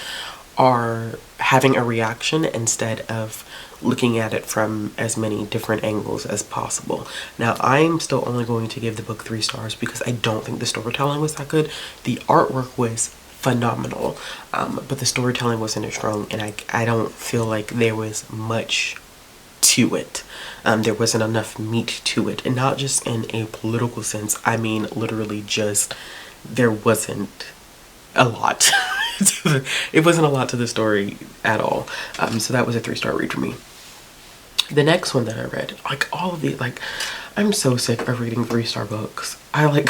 are having a reaction instead of looking at it from as many different angles as possible. Now, I'm still only going to give the book 3 stars because I don't think the storytelling was that good. The artwork was phenomenal, but the storytelling wasn't as strong, and I don't feel like there was much to it. There wasn't enough meat to it, and not just in a political sense. I mean literally just there wasn't a lot. It wasn't a lot to the story at all. So that was a 3-star read for me. The next one that I read, like all of these, like I'm so sick of reading 3-star books. Ever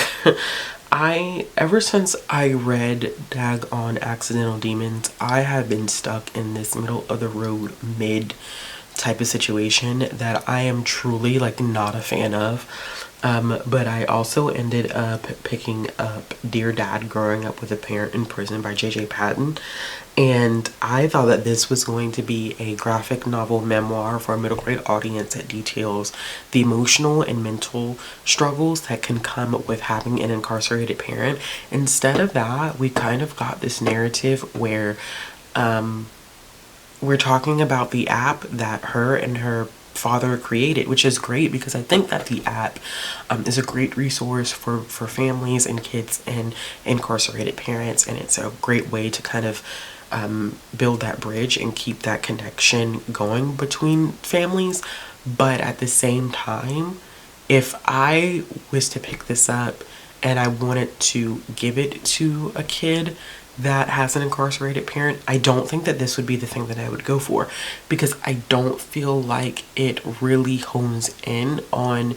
since I read Daggone Accidental Demons, I have been stuck in this middle of the road mid type of situation that I am truly like not a fan of. But I also ended up picking up Dear Dad, Growing Up with a Parent in Prison by J.J. Patton. And I thought that this was going to be a graphic novel memoir for a middle grade audience that details the emotional and mental struggles that can come with having an incarcerated parent. Instead of that, we kind of got this narrative where we're talking about the app that her and her father created, which is great because I think that the app is a great resource for families and kids and incarcerated parents, and it's a great way to kind of build that bridge and keep that connection going between families. But at the same time, if I was to pick this up and I wanted to give it to a kid that has an incarcerated parent, I don't think that this would be the thing that I would go for, because I don't feel like it really hones in on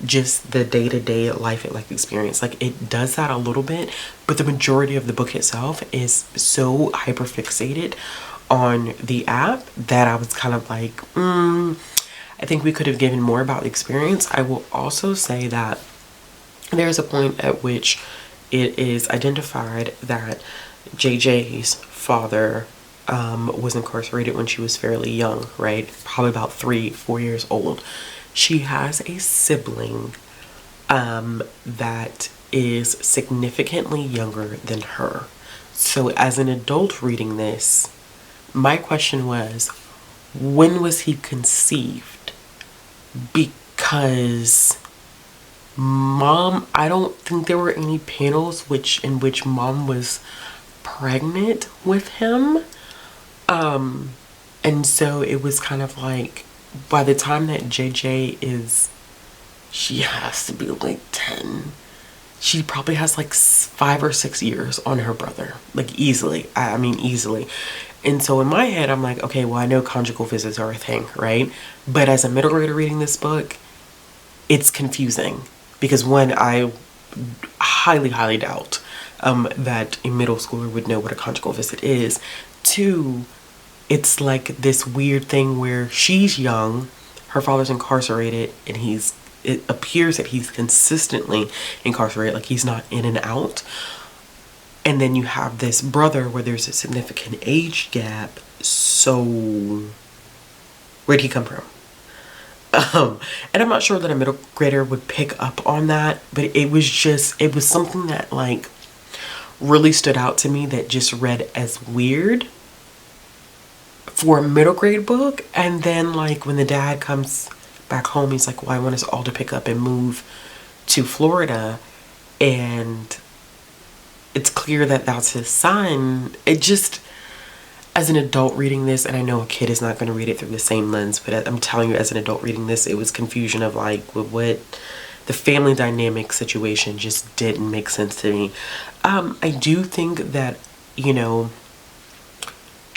just the day-to-day life experience. Like, it does that a little bit, but the majority of the book itself is so hyper fixated on the app that I was kind of like, I think we could have given more about the experience. I will also say that there's a point at which it is identified that JJ's father was incarcerated when she was fairly young, right? Probably about 3-4 years old. She has a sibling that is significantly younger than her. So as an adult reading this, my question was, when was he conceived? Because Mom, I don't think there were any panels in which Mom was pregnant with him. And so it was kind of like, by the time that JJ she has to be like 10. She probably has like 5 or 6 years on her brother, like easily. I mean, easily. And so in my head, I'm like, okay, well, I know conjugal visits are a thing, right? But as a middle grader reading this book, it's confusing because one, I highly doubt that a middle schooler would know what a conjugal visit is. Two, it's like this weird thing where she's young, her father's incarcerated, and it appears that he's consistently incarcerated, like he's not in and out. And then you have this brother where there's a significant age gap. So where'd he come from? And I'm not sure that a middle grader would pick up on that, but it was something that like really stood out to me, that just read as weird for a middle grade book. And then like when the dad comes back home, he's like, well, I want us all to pick up and move to Florida. And it's clear that that's his son. It just, as an adult reading this, and I know a kid is not going to read it through the same lens, but I'm telling you, as an adult reading this, it was confusion of like what the family dynamic situation just didn't make sense to me. I do think that, you know,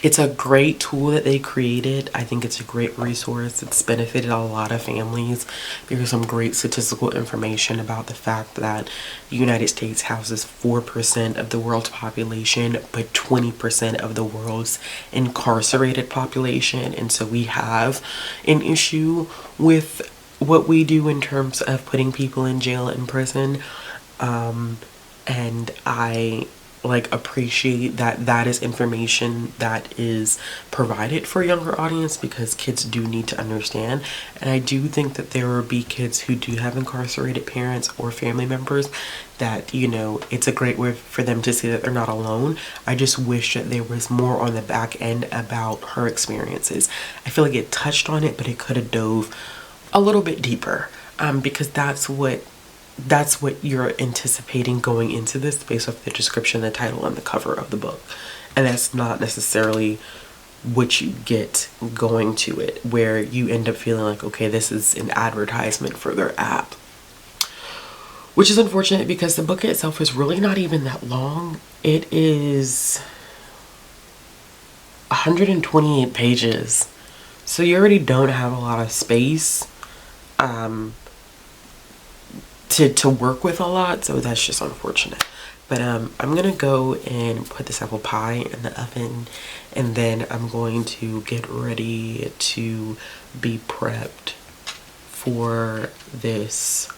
it's a great tool that they created. I think it's a great resource. It's benefited a lot of families. There's some great statistical information about the fact that the United States houses 4% of the world's population, but 20% of the world's incarcerated population. And so we have an issue with what we do in terms of putting people in jail and prison. And I appreciate that is information that is provided for a younger audience, because kids do need to understand. And I do think that there will be kids who do have incarcerated parents or family members that, you know, it's a great way for them to see that they're not alone. I just wish that there was more on the back end about her experiences. I feel like it touched on it, but it could have dove a little bit deeper, because that's what you're anticipating going into this based off the description, the title, and the cover of the book. And that's not necessarily what you get going to it, where you end up feeling like, okay, this is an advertisement for their app. Which is unfortunate, because the book itself is really not even that long. It is 128 pages. So you already don't have a lot of space to work with a lot, so that's just unfortunate. But I'm gonna go and put this apple pie in the oven, and then I'm going to get ready to be prepped for this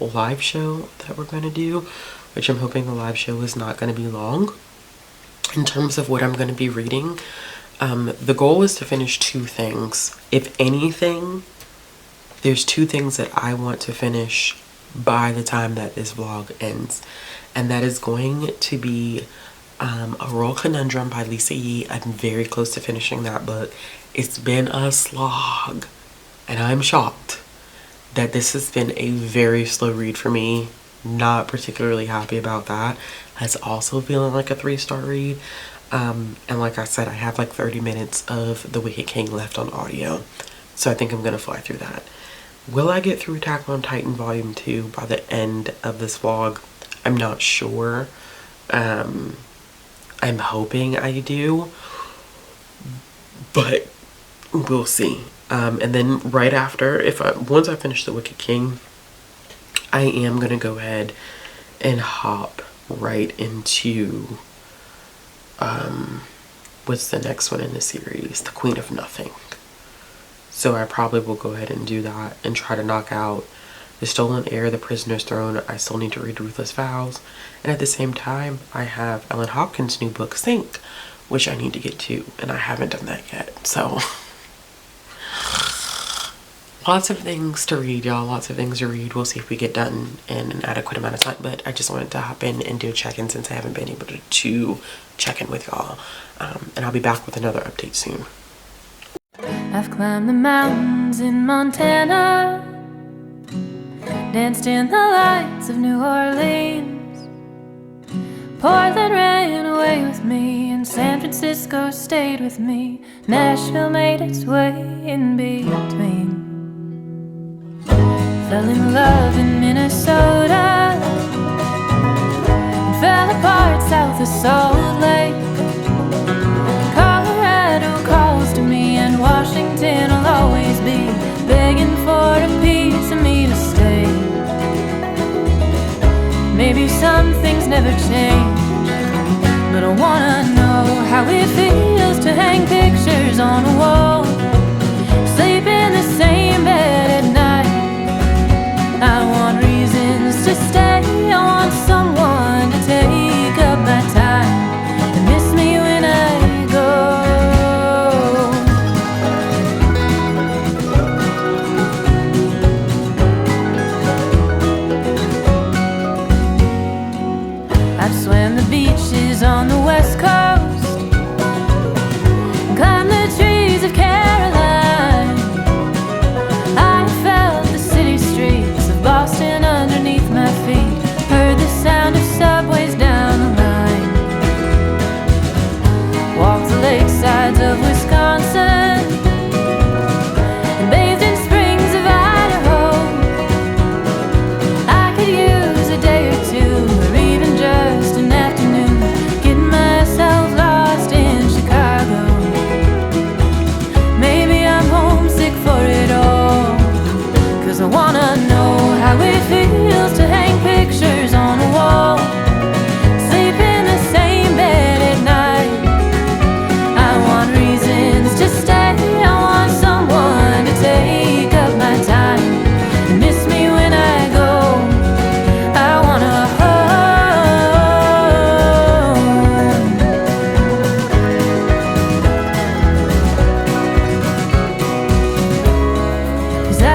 live show that we're gonna do, which I'm hoping the live show is not gonna be long. In terms of what I'm gonna be reading, the goal is to finish 2 things. If anything, there's 2 things that I want to finish by the time that this vlog ends. And that is going to be A Royal Conundrum by Lisa Yee. I'm very close to finishing that book. It's been a slog, and I'm shocked that this has been a very slow read for me. Not particularly happy about that. That's also feeling like a 3-star read. And like I said, I have like 30 minutes of The Wicked King left on audio, so I think I'm gonna fly through that. Will I get through Attack on Titan Volume 2 by the end of this vlog? I'm not sure. I'm hoping I do, but we'll see. And then right after, once I finish The Wicked King, I am gonna go ahead and hop right into what's the next one in the series? The Queen of Nothing. So I probably will go ahead and do that and try to knock out The Stolen Heir, The Prisoner's Throne. I still need to read Ruthless Vows. And at the same time, I have Ellen Hopkins' new book, Sink, which I need to get to, and I haven't done that yet. So lots of things to read, y'all. Lots of things to read. We'll see if we get done in an adequate amount of time. But I just wanted to hop in and do a check-in since I haven't been able to check in with y'all. And I'll be back with another update soon. I've climbed the mountains in Montana, danced in the lights of New Orleans. Portland ran away with me, and San Francisco stayed with me. Nashville made its way in between. Fell in love in Minnesota, and fell apart south of Salt Lake. change, but I wanna know how it feels to hang pictures on a wall, sleep in the same bed at night. I want reasons to stay, I want someone to take up my time and miss me when I go. I've swam the beaches on the west coast, climbed the trees of Caroline. I felt the city streets of Boston underneath my feet, heard the sound of subways down the line, walked the lakesides of Wisconsin, and bathed in springs of Idaho. I could use a day or two, or even just an afternoon, getting myself lost in Chicago. Maybe I'm homesick for it all, 'cause I wanna know how it feels to hang pictures on a wall, sleep in the same bed at night. I want reasons to stay, I want someone to take up my time and miss me when I go. I wanna home. 'Cause I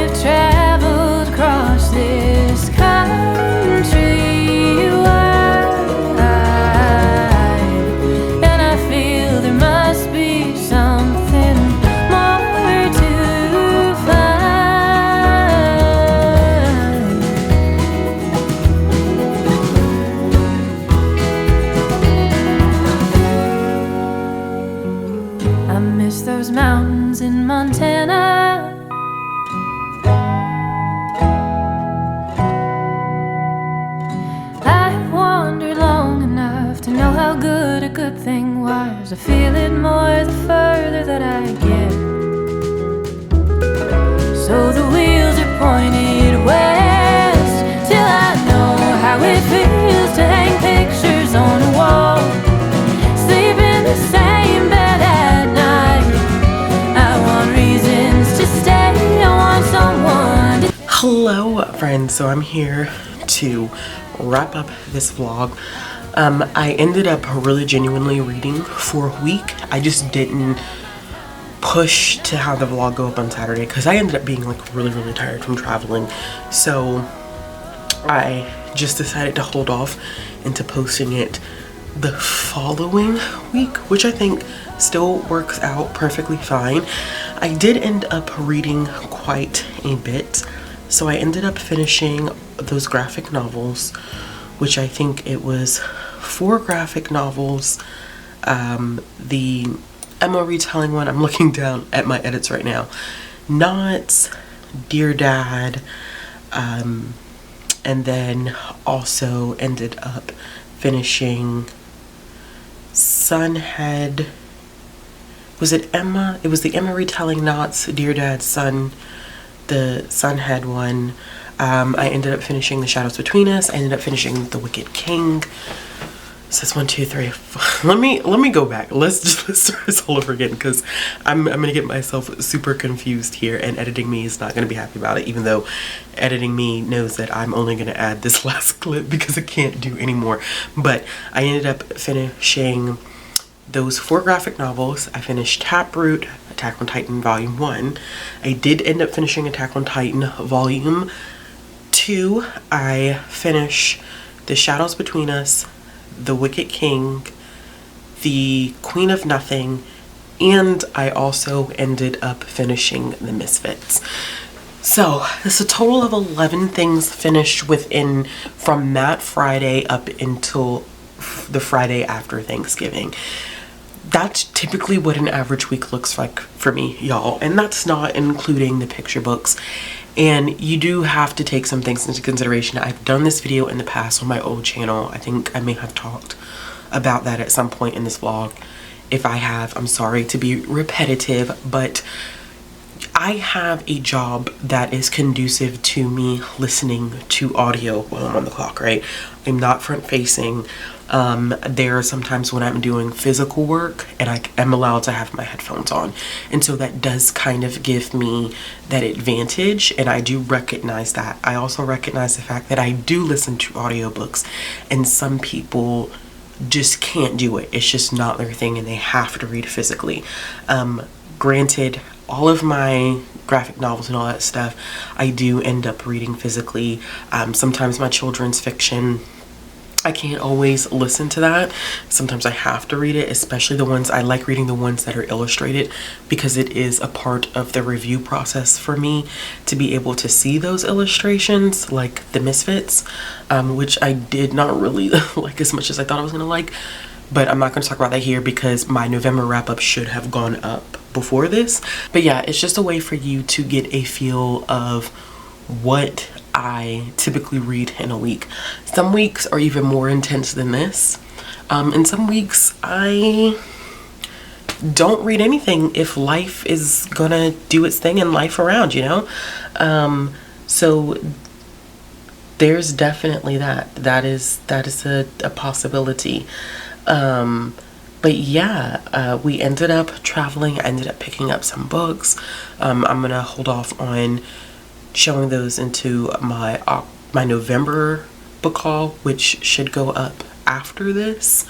have traveled across this countrywide, and I feel there must be something more to find. I miss those mountains in Montana. I've wandered long enough to know how good a good thing was. I feel it more the further that I get. So the wheels are pointed west, till I know how it feels to hang pictures on a wall, sleep in the same bed at night. I want reasons to stay, I want someone to. Hello friends, so I'm here to wrap up this vlog. I ended up really genuinely reading for a week. I just didn't push to have the vlog go up on Saturday because I ended up being like really tired from traveling. So I just decided to hold off into posting it the following week, which I think still works out perfectly fine. I did end up reading quite a bit. So I ended up finishing those graphic novels, which I think it was 4 graphic novels. The Emma retelling one, I'm looking down at my edits right now. Knots, Dear Dad, and then also ended up finishing Sunhead. Was it Emma? It was the Emma retelling Knots, Dear Dad, Sun, the Sunhead one. I ended up finishing The Shadows Between Us. I ended up finishing The Wicked King. So that's 1, 2, 3, 4. Let me go back. Let's start this all over again, because I'm gonna get myself super confused here, and editing me is not gonna be happy about it, even though editing me knows that I'm only gonna add this last clip because I can't do anymore. But I ended up finishing those 4 graphic novels. I finished Taproot, Attack on Titan Volume 1. I did end up finishing Attack on Titan Volume 2. I finished The Shadows Between Us, The Wicked King, The Queen of Nothing, and I also ended up finishing The Misfits. So there's a total of 11 things finished from that Friday up until the Friday after Thanksgiving. That's typically what an average week looks like for me, y'all, and that's not including the picture books. And you do have to take some things into consideration. I've done this video in the past on my old channel. I think I may have talked about that at some point in this vlog. If I have, I'm sorry to be repetitive, but I have a job that is conducive to me listening to audio while I'm on the clock, right? I'm not front facing. There are sometimes when I'm doing physical work and I am allowed to have my headphones on. And so that does kind of give me that advantage, and I do recognize that. I also recognize the fact that I do listen to audiobooks, and some people just can't do it. It's just not their thing and they have to read physically. Granted, all of my graphic novels and all that stuff, I do end up reading physically. Sometimes my children's fiction, I can't always listen to that. Sometimes I have to read it, especially the ones I like reading, the ones that are illustrated, because it is a part of the review process for me to be able to see those illustrations, like the Misfits, which I did not really like as much as I thought I was gonna like. But I'm not going to talk about that here because my November wrap-up should have gone up before this. But yeah, it's just a way for you to get a feel of what I typically read in a week. Some weeks are even more intense than this. And some weeks I don't read anything if life is going to do its thing in life around, you know? So there's definitely that. That is a possibility. But yeah, we ended up traveling. I ended up picking up some books. I'm gonna hold off on showing those into my November book haul, which should go up after this.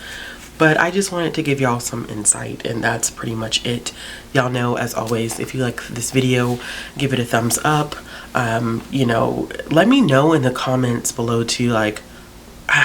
But I just wanted to give y'all some insight, and that's pretty much it. Y'all know, as always, if you like this video, give it a thumbs up. You know, let me know in the comments below too, like,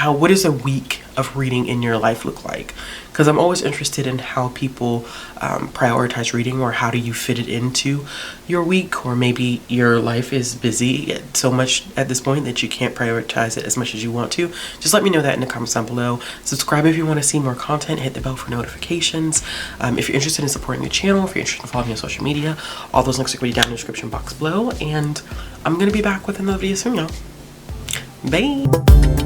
what does a week of reading in your life look like? Because I'm always interested in how people prioritize reading, or how do you fit it into your week, or maybe your life is busy so much at this point that you can't prioritize it as much as you want to. Just let me know that in the comments down below. Subscribe if you want to see more content. Hit the bell for notifications. If you're interested in supporting the channel, if you're interested in following me on social media, all those links are going to be down in the description box below. And I'm going to be back with another video soon, y'all. Bye!